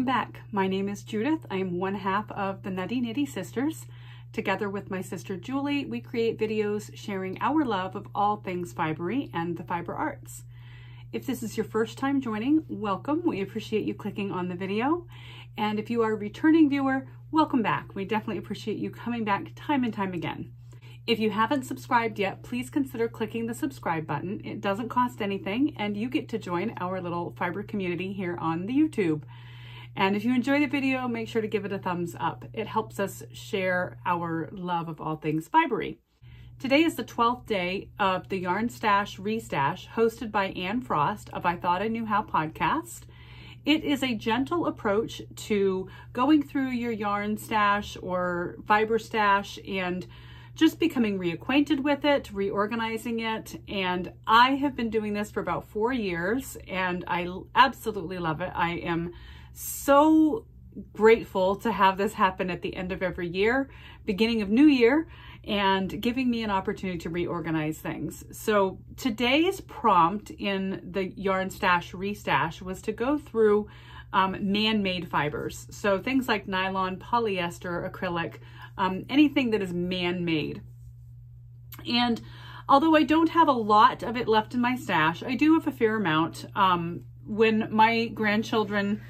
Welcome back. My name is Judith. I am one half of the Nutty Nitty Sisters. Together with my sister Julie, we create videos sharing our love of all things fibery and the fiber arts. If this is your first time joining, welcome. We appreciate you clicking on the video. And if you are a returning viewer, welcome back. We definitely appreciate you coming back time and time again. If you haven't subscribed yet, please consider clicking the subscribe button. It doesn't cost anything, and you get to join our little fiber community here on the YouTube. And if you enjoy the video, make sure to give it a thumbs up. It helps us share our love of all things fibery. Today is the 12th day of the Yarn Stash Restash, hosted by Anne Frost of Ithoughtiknewhow podcast. It is a gentle approach to going through your yarn stash or fiber stash and just becoming reacquainted with it, reorganizing it. And I have been doing this for about 4 years and I absolutely love it. I am so grateful to have this happen at the end of every year, beginning of new year, and giving me an opportunity to reorganize things. So today's prompt in the Yarn Stash Restash was to go through man-made fibers. So things like nylon, polyester, acrylic, anything that is man-made. And although I don't have a lot of it left in my stash, I do have a fair amount. When my grandchildren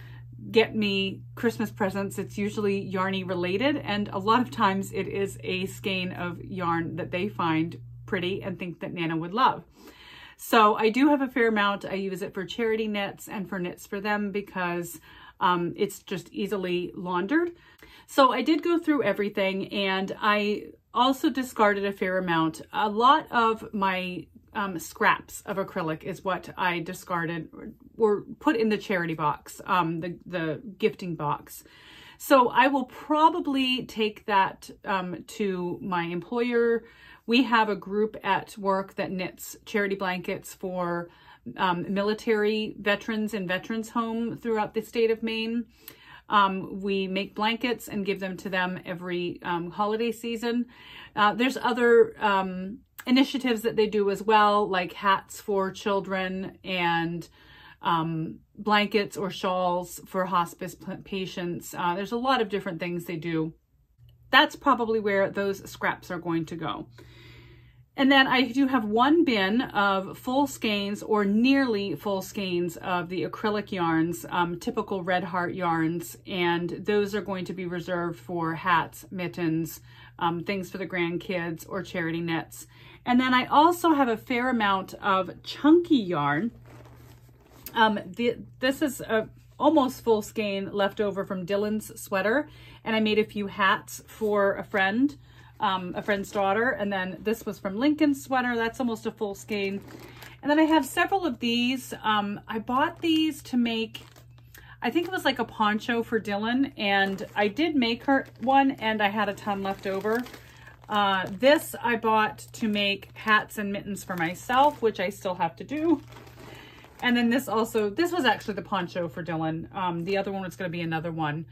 get me Christmas presents, it's usually yarny related, and a lot of times it is a skein of yarn that they find pretty and think that Nana would love. So I do have a fair amount. I use it for charity knits and for knits for them because it's just easily laundered. So I did go through everything, and I also discarded a fair amount. A lot of my scraps of acrylic is what I discarded or put in the charity box, the gifting box. So I will probably take that to my employer. We have a group at work that knits charity blankets for military veterans and veterans home throughout the state of Maine. We make blankets and give them to them every holiday season. There's other initiatives that they do as well, like hats for children and blankets or shawls for hospice patients. There's a lot of different things they do. That's probably where those scraps are going to go. And then I do have one bin of full skeins or nearly full skeins of the acrylic yarns, typical Red Heart yarns, and those are going to be reserved for hats, mittens, things for the grandkids or charity knits. And then I also have a fair amount of chunky yarn. This is a almost full skein left over from Dylan's sweater, and I made a few hats for a friend's daughter. And then this was from Lincoln's sweater. That's almost a full skein. And then I have several of these. I bought these to make, I think it was like a poncho for Dylan, and I did make her one and I had a ton left over. This I bought to make hats and mittens for myself, which I still have to do. And then this was actually the poncho for Dylan. The other one was going to be another one.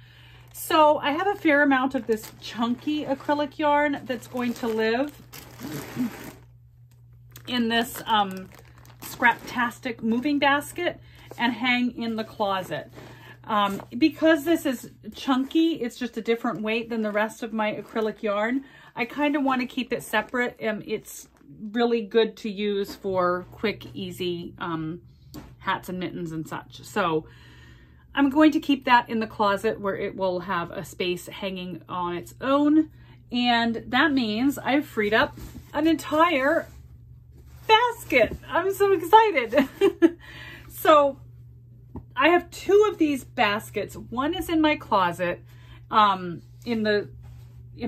So I have a fair amount of this chunky acrylic yarn that's going to live in this Scraptastic moving basket and hang in the closet. Because this is chunky, it's just a different weight than the rest of my acrylic yarn. I kind of want to keep it separate. It's really good to use for quick, easy hats and mittens and such. So I'm going to keep that in the closet where it will have a space hanging on its own. And that means I've freed up an entire basket. I'm so excited. So I have 2 of these baskets. One is in my closet, in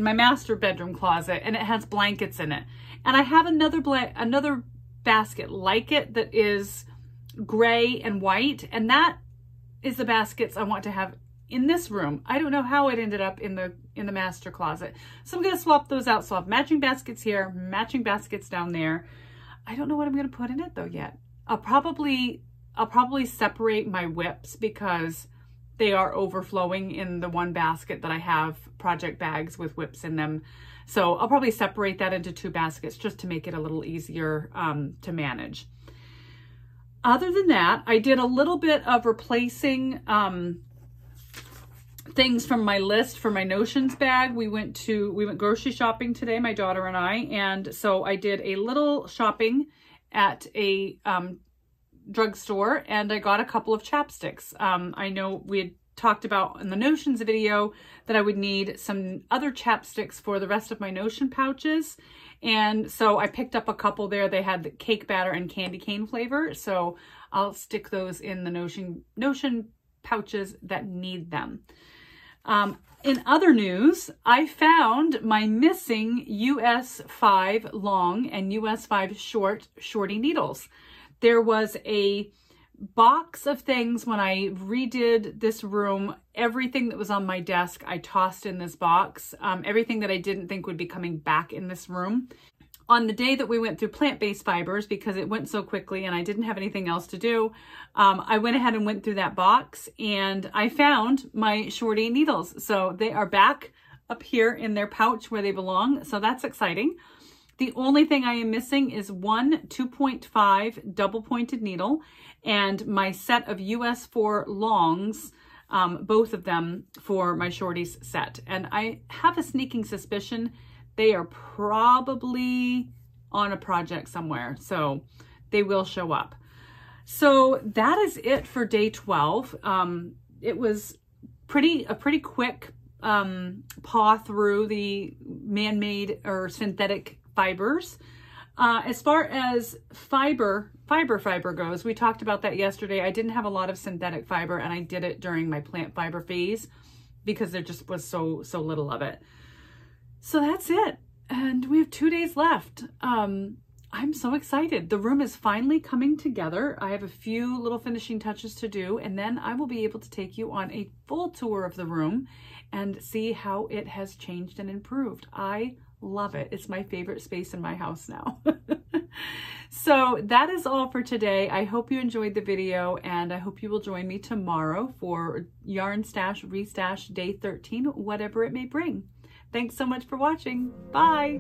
my master bedroom closet, and it has blankets in it. And I have another basket like it that is gray and white, and that is the baskets I want to have in this room. I don't know how it ended up in the master closet. So I'm going to swap those out. So I'll have matching baskets here, matching baskets down there. I don't know what I'm going to put in it though yet. I'll probably separate my whips because they are overflowing in the one basket that I have project bags with whips in them. So I'll probably separate that into 2 baskets just to make it a little easier to manage. Other than that, I did a little bit of replacing things from my list for my notions bag. We went grocery shopping today, my daughter and I, and so I did a little shopping at a drugstore, and I got a couple of chapsticks. I know we had talked about in the notions video that I would need some other chapsticks for the rest of my notion pouches, and so I picked up a couple there. They had the cake batter and candy cane flavor, so I'll stick those in the notion pouches that need them. In other news, I found my missing US 5 long and US 5 shorty needles. There was a box of things when I redid this room. Everything that was on my desk, I tossed in this box. Everything that I didn't think would be coming back in this room. On the day that we went through plant-based fibers, because it went so quickly and I didn't have anything else to do, I went ahead and went through that box and I found my shorty needles. So they are back up here in their pouch where they belong. So that's exciting. The only thing I am missing is one 2.5 double pointed needle and my set of US 4 longs, both of them for my shorties set. And I have a sneaking suspicion they are probably on a project somewhere, so they will show up. So that is it for day 12. It was a pretty quick paw through the man-made or synthetic fibers. As far as fiber goes, we talked about that yesterday. I didn't have a lot of synthetic fiber, and I did it during my plant fiber phase because there just was so little of it. So that's it. And we have 2 days left. I'm so excited. The room is finally coming together. I have a few little finishing touches to do, and then I will be able to take you on a full tour of the room and see how it has changed and improved. I love it. It's my favorite space in my house now. So that is all for today. I hope you enjoyed the video, and I hope you will join me tomorrow for Yarn Stash Restash Day 13, whatever it may bring. Thanks so much for watching. Bye.